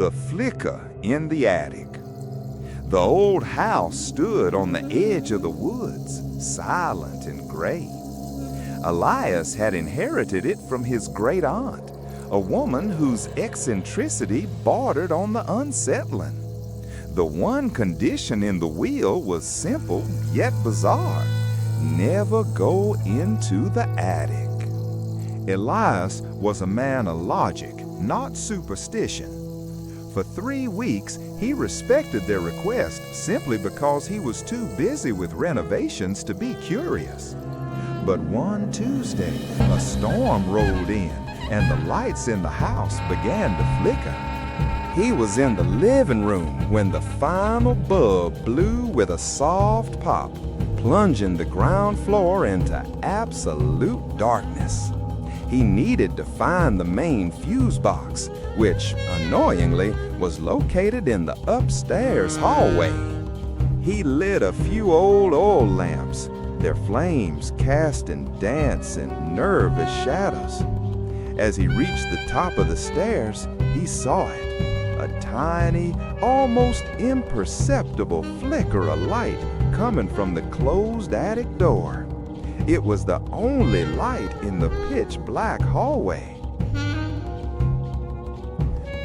The flicker in the attic. The old house stood on the edge of the woods, silent and gray. Elias had inherited it from his great aunt, a woman whose eccentricity bordered on the unsettling. The one condition in the will was simple yet bizarre: never go into the attic. Elias was a man of logic, not superstition. For 3 weeks, he respected their request simply because he was too busy with renovations to be curious. But one Tuesday, a storm rolled in, and the lights in the house began to flicker. He was in the living room when the final bulb blew with a soft pop, plunging the ground floor into absolute darkness. He needed to find the main fuse box, which, annoyingly, was located in the upstairs hallway. He lit a few old oil lamps, their flames casting dancing, nervous shadows. As he reached the top of the stairs, he saw it, a tiny, almost imperceptible flicker of light coming from the closed attic door. It was the only light in the pitch-black hallway.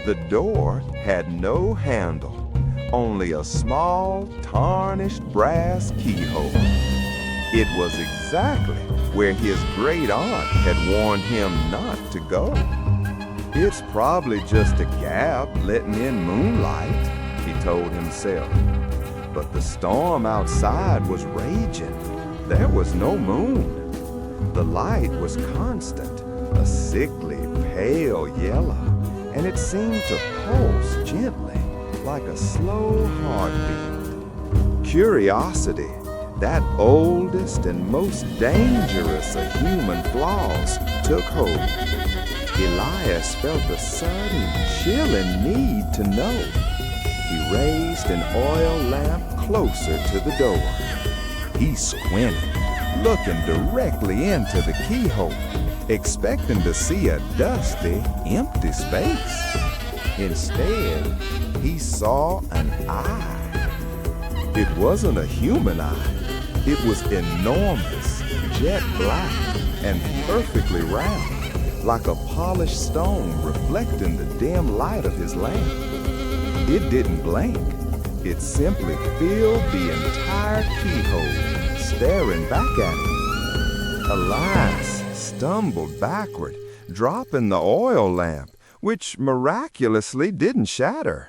The door had no handle, only a small, tarnished brass keyhole. It was exactly where his great aunt had warned him not to go. "It's probably just a gap letting in moonlight," he told himself. But the storm outside was raging. There was no moon. The light was constant, a sickly, pale yellow, and it seemed to pulse gently, like a slow heartbeat. Curiosity, that oldest and most dangerous of human flaws, took hold. Elias felt a sudden, chilling need to know. He raised an oil lamp closer to the door. He squinted, looking directly into the keyhole, expecting to see a dusty, empty space. Instead, he saw an eye. It wasn't a human eye. It was enormous, jet black, and perfectly round, like a polished stone reflecting the dim light of his lamp. It didn't blink. It simply filled the entire keyhole, staring back at him. Elias stumbled backward, dropping the oil lamp, which miraculously didn't shatter.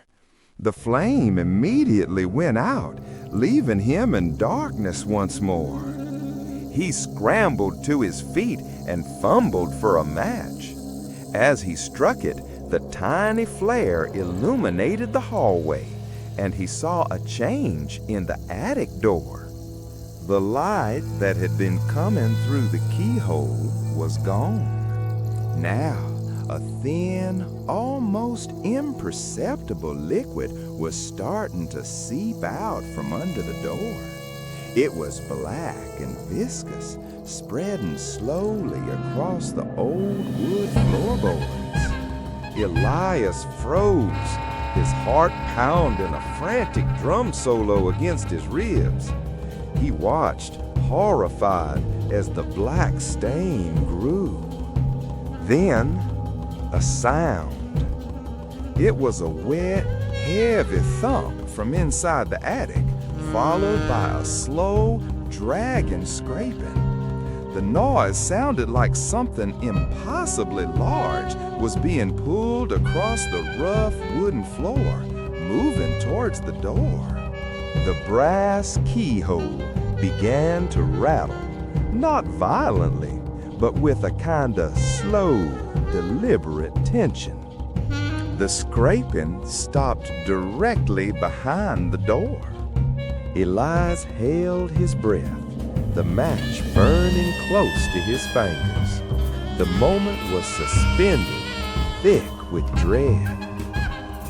The flame immediately went out, leaving him in darkness once more. He scrambled to his feet and fumbled for a match. As he struck it, the tiny flare illuminated the hallway, and he saw a change in the attic door. The light that had been coming through the keyhole was gone. Now, a thin, almost imperceptible liquid was starting to seep out from under the door. It was black and viscous, spreading slowly across the old wood floorboards. Elias froze, his heart pounding a frantic drum solo against his ribs. He watched, horrified, as the black stain grew. Then, a sound. It was a wet, heavy thump from inside the attic, followed by a slow, dragging scraping. The noise sounded like something impossibly large was being pulled across the rough wooden floor, moving towards the door. The brass keyhole began to rattle, not violently, but with a kind of slow, deliberate tension. The scraping stopped directly behind the door. Elias held his breath, the match burning close to his fingers. The moment was suspended, thick with dread.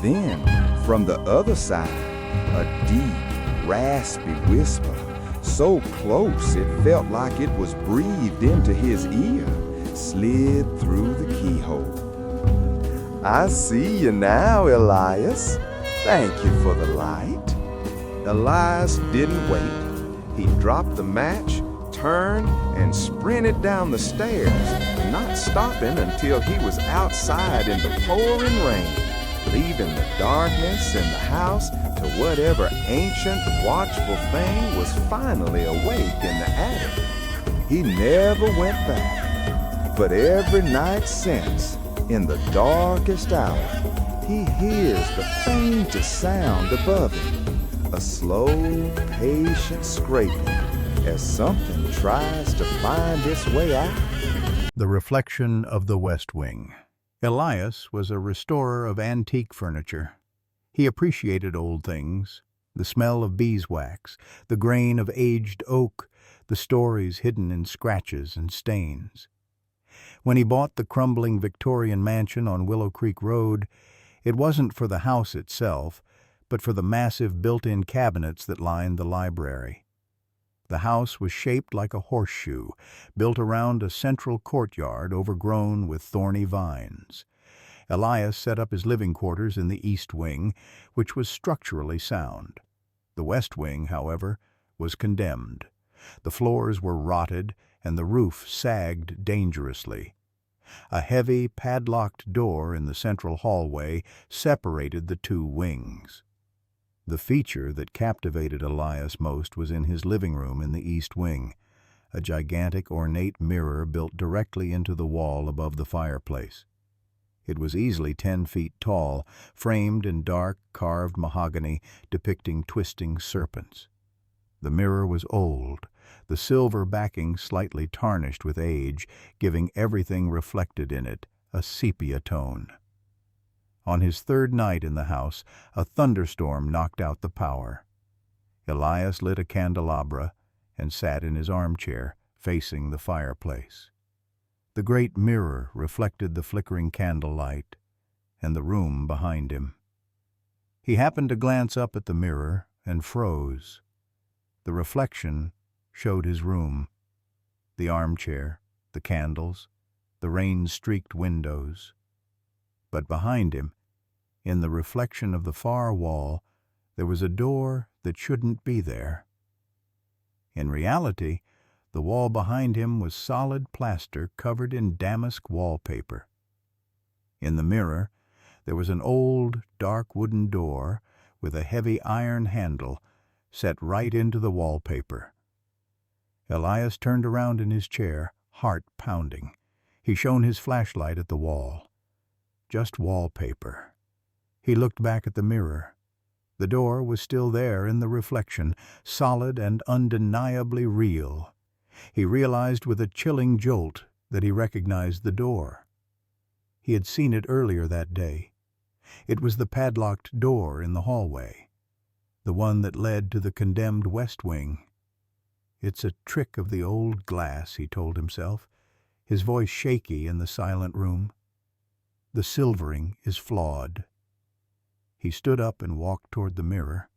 Then, from the other side, a deep, raspy whisper, so close it felt like it was breathed into his ear, slid through the keyhole. I see you now, Elias. Thank you for the light. Elias didn't wait. He dropped the match, turned, and sprinted down the stairs, not stopping until he was outside in the pouring rain, leaving the darkness in the house to whatever ancient, watchful thing was finally awake in the attic. He never went back, but every night since, in the darkest hour, he hears the faintest sound above him, a slow, patient scraping as something tries to find its way out. The Reflection of the West Wing. Elias was a restorer of antique furniture. He appreciated old things, the smell of beeswax, the grain of aged oak, the stories hidden in scratches and stains. When he bought the crumbling Victorian mansion on Willow Creek Road, it wasn't for the house itself, but for the massive built-in cabinets that lined the library. The house was shaped like a horseshoe, built around a central courtyard overgrown with thorny vines. Elias set up his living quarters in the East Wing, which was structurally sound. The West Wing, however, was condemned. The floors were rotted, and the roof sagged dangerously. A heavy, padlocked door in the central hallway separated the two wings. The feature that captivated Elias most was in his living room in the East Wing, a gigantic ornate mirror built directly into the wall above the fireplace. It was easily 10 feet tall, framed in dark, carved mahogany depicting twisting serpents. The mirror was old, the silver backing slightly tarnished with age, giving everything reflected in it a sepia tone. On his third night in the house, a thunderstorm knocked out the power. Elias lit a candelabra and sat in his armchair, facing the fireplace. The great mirror reflected the flickering candlelight and the room behind him. He happened to glance up at the mirror and froze. The reflection showed his room, the armchair, the candles, the rain-streaked windows. But behind him, in the reflection of the far wall, there was a door that shouldn't be there. In reality, the wall behind him was solid plaster covered in damask wallpaper. In the mirror, there was an old, dark wooden door with a heavy iron handle set right into the wallpaper. Elias turned around in his chair, heart pounding. He shone his flashlight at the wall. Just wallpaper. He looked back at the mirror. The door was still there in the reflection, solid and undeniably real. He realized with a chilling jolt that he recognized the door. He had seen it earlier that day. It was the padlocked door in the hallway, the one that led to the condemned West Wing. It's a trick of the old glass, he told himself, his voice shaky in the silent room. The silvering is flawed. He stood up and walked toward the mirror.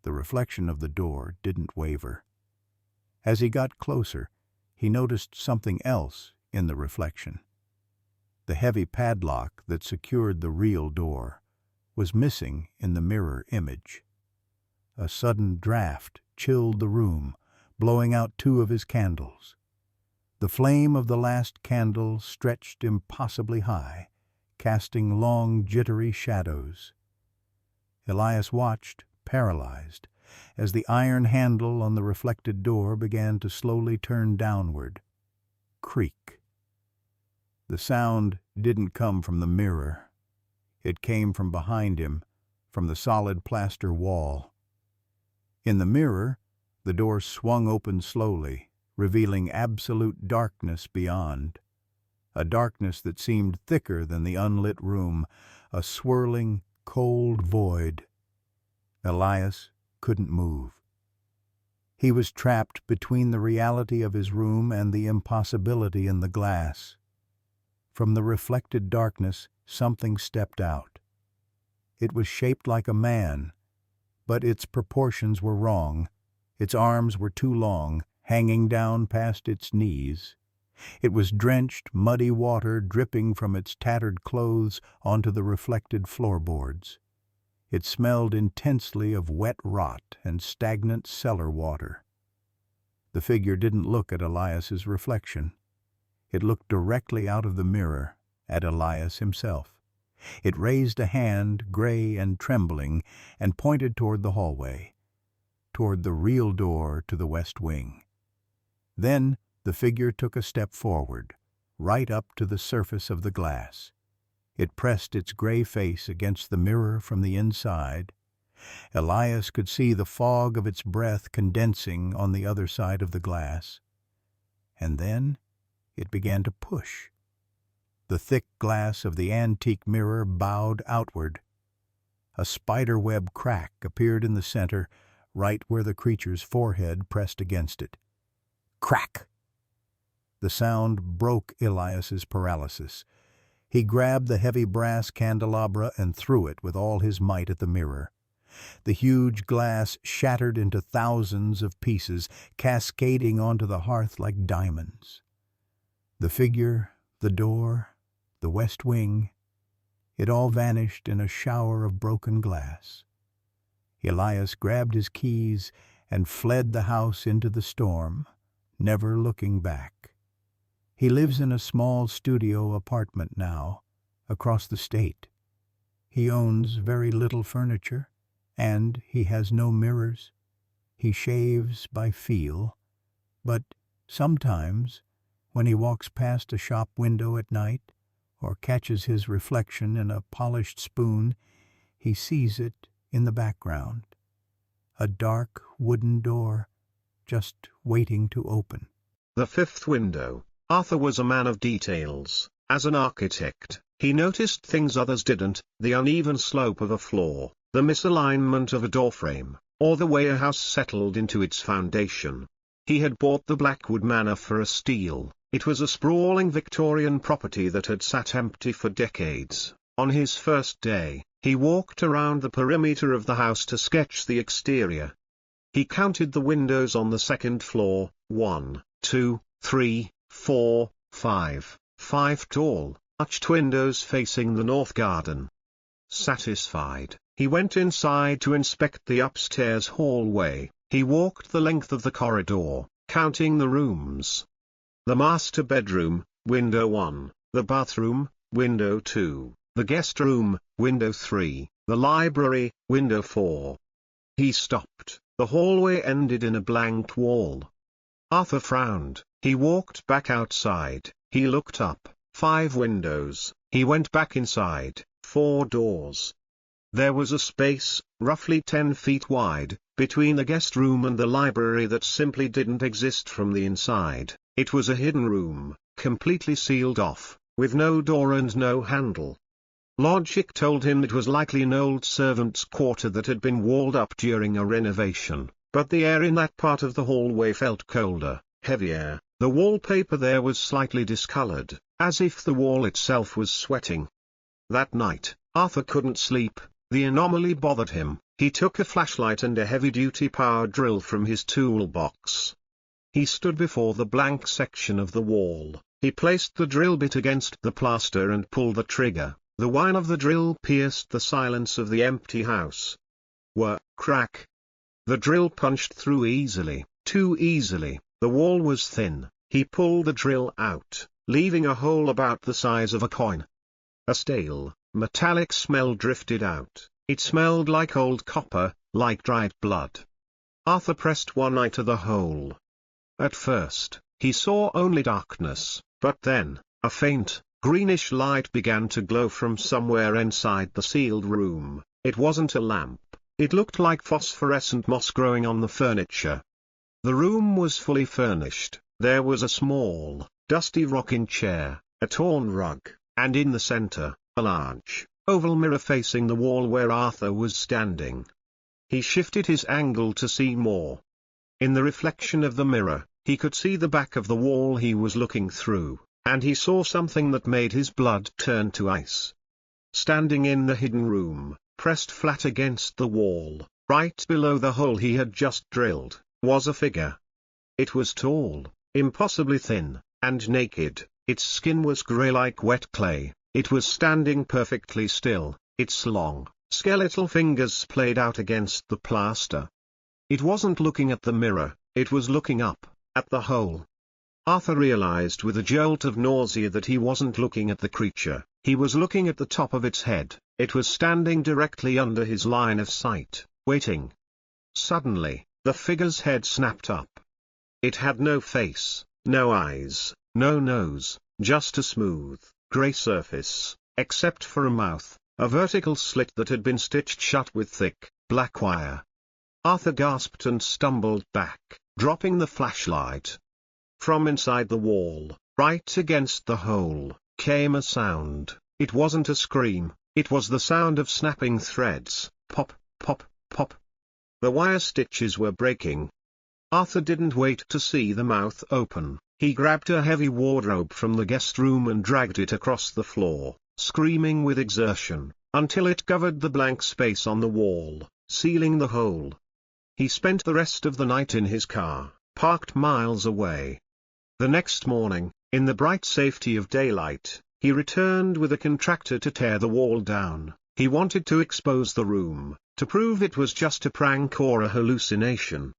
The reflection of the door didn't waver. As he got closer, he noticed something else in the reflection. The heavy padlock that secured the real door was missing in the mirror image. A sudden draft chilled the room, blowing out 2 of his candles. The flame of the last candle stretched impossibly high, casting long, jittery shadows. Elias watched, paralyzed, as the iron handle on the reflected door began to slowly turn downward. Creak. The sound didn't come from the mirror. It came from behind him, from the solid plaster wall. In the mirror, the door swung open slowly, revealing absolute darkness beyond. A darkness that seemed thicker than the unlit room, a swirling, cold void. Elias couldn't move. He was trapped between the reality of his room and the impossibility in the glass. From the reflected darkness, something stepped out. It was shaped like a man, but its proportions were wrong. Its arms were too long, hanging down past its knees. It was drenched, muddy water dripping from its tattered clothes onto the reflected floorboards. It smelled intensely of wet rot and stagnant cellar water. The figure didn't look at Elias's reflection. It looked directly out of the mirror at Elias himself. It raised a hand, gray and trembling, and pointed toward the hallway, toward the real door to the west wing. Then the figure took a step forward, right up to the surface of the glass. It pressed its gray face against the mirror from the inside. Elias could see the fog of its breath condensing on the other side of the glass. And then it began to push. The thick glass of the antique mirror bowed outward. A spider-web crack appeared in the center, right where the creature's forehead pressed against it. Crack! The sound broke Elias's paralysis. He grabbed the heavy brass candelabra and threw it with all his might at the mirror. The huge glass shattered into thousands of pieces, cascading onto the hearth like diamonds. The figure, the door, the west wing, it all vanished in a shower of broken glass. Elias grabbed his keys and fled the house into the storm, never looking back. He lives in a small studio apartment now, across the state. He owns very little furniture, and he has no mirrors. He shaves by feel, but sometimes, when he walks past a shop window at night, or catches his reflection in a polished spoon, he sees it in the background. A dark wooden door, just waiting to open. The fifth window. Arthur was a man of details. As an architect, he noticed things others didn't: the uneven slope of a floor, the misalignment of a doorframe, or the way a house settled into its foundation. He had bought the Blackwood Manor for a steal. It was a sprawling Victorian property that had sat empty for decades. On his first day, he walked around the perimeter of the house to sketch the exterior. He counted the windows on the second floor: 1, 2, 3, 4, 5, 5 tall, arched windows facing the north garden. Satisfied, he went inside to inspect the upstairs hallway. He walked the length of the corridor, counting the rooms. The master bedroom, window 1, the bathroom, window 2, the guest room, window 3, the library, window 4. He stopped. The hallway ended in a blank wall. Arthur frowned. He walked back outside. He looked up. 5 windows. He went back inside. 4 doors. There was a space, roughly 10 feet wide, between the guest room and the library that simply didn't exist from the inside. It was a hidden room, completely sealed off, with no door and no handle. Logic told him it was likely an old servant's quarter that had been walled up during a renovation, but the air in that part of the hallway felt colder, heavier. The wallpaper there was slightly discolored, as if the wall itself was sweating. That night, Arthur couldn't sleep. The anomaly bothered him. He took a flashlight and a heavy-duty power drill from his toolbox. He stood before the blank section of the wall. He placed the drill bit against the plaster and pulled the trigger. The whine of the drill pierced the silence of the empty house. Crack. The drill punched through easily, too easily. The wall was thin. He pulled the drill out, leaving a hole about the size of a coin. A stale, metallic smell drifted out. It smelled like old copper, like dried blood. Arthur pressed one eye to the hole. At first, he saw only darkness, but then, a faint, greenish light began to glow from somewhere inside the sealed room. It wasn't a lamp. It looked like phosphorescent moss growing on the furniture. The room was fully furnished. There was a small, dusty rocking chair, a torn rug, and in the center, a large, oval mirror facing the wall where Arthur was standing. He shifted his angle to see more. In the reflection of the mirror, he could see the back of the wall he was looking through, and he saw something that made his blood turn to ice. Standing in the hidden room, pressed flat against the wall, right below the hole he had just drilled, was a figure. It was tall, impossibly thin, and naked. Its skin was grey like wet clay. It was standing perfectly still, its long, skeletal fingers played out against the plaster. It wasn't looking at the mirror, it was looking up, at the hole. Arthur realized with a jolt of nausea that he wasn't looking at the creature, he was looking at the top of its head. It was standing directly under his line of sight, waiting. Suddenly, the figure's head snapped up. It had no face, no eyes, no nose, just a smooth, grey surface, except for a mouth, a vertical slit that had been stitched shut with thick, black wire. Arthur gasped and stumbled back, dropping the flashlight. From inside the wall, right against the hole, came a sound. It wasn't a scream, it was the sound of snapping threads, pop, pop, pop. The wire stitches were breaking. Arthur didn't wait to see the mouth open. He grabbed a heavy wardrobe from the guest room and dragged it across the floor, screaming with exertion, until it covered the blank space on the wall, sealing the hole. He spent the rest of the night in his car, parked miles away. The next morning, in the bright safety of daylight, he returned with a contractor to tear the wall down. He wanted to expose the room, to prove it was just a prank or a hallucination.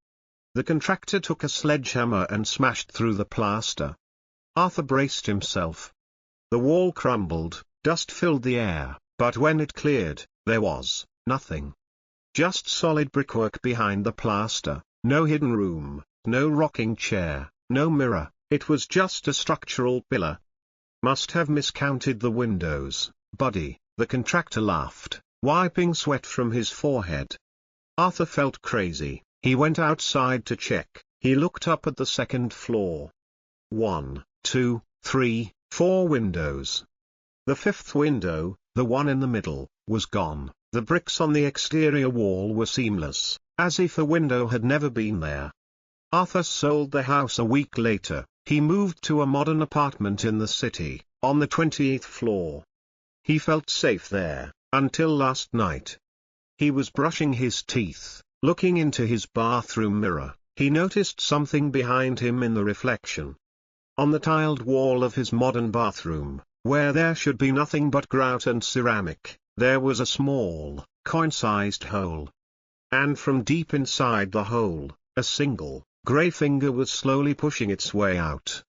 The contractor took a sledgehammer and smashed through the plaster. Arthur braced himself. The wall crumbled, dust filled the air, but when it cleared, there was nothing. Just solid brickwork behind the plaster, no hidden room, no rocking chair, no mirror, it was just a structural pillar. Must have miscounted the windows, buddy, the contractor laughed, wiping sweat from his forehead. Arthur felt crazy. He went outside to check. He looked up at the second floor. 1, 2, 3, 4 windows. The fifth window, the one in the middle, was gone. The bricks on the exterior wall were seamless, as if a window had never been there. Arthur sold the house a week later. He moved to a modern apartment in the city, on the 28th floor. He felt safe there, until last night. He was brushing his teeth. Looking into his bathroom mirror, he noticed something behind him in the reflection. On the tiled wall of his modern bathroom, where there should be nothing but grout and ceramic, there was a small, coin-sized hole. And from deep inside the hole, a single, grey finger was slowly pushing its way out.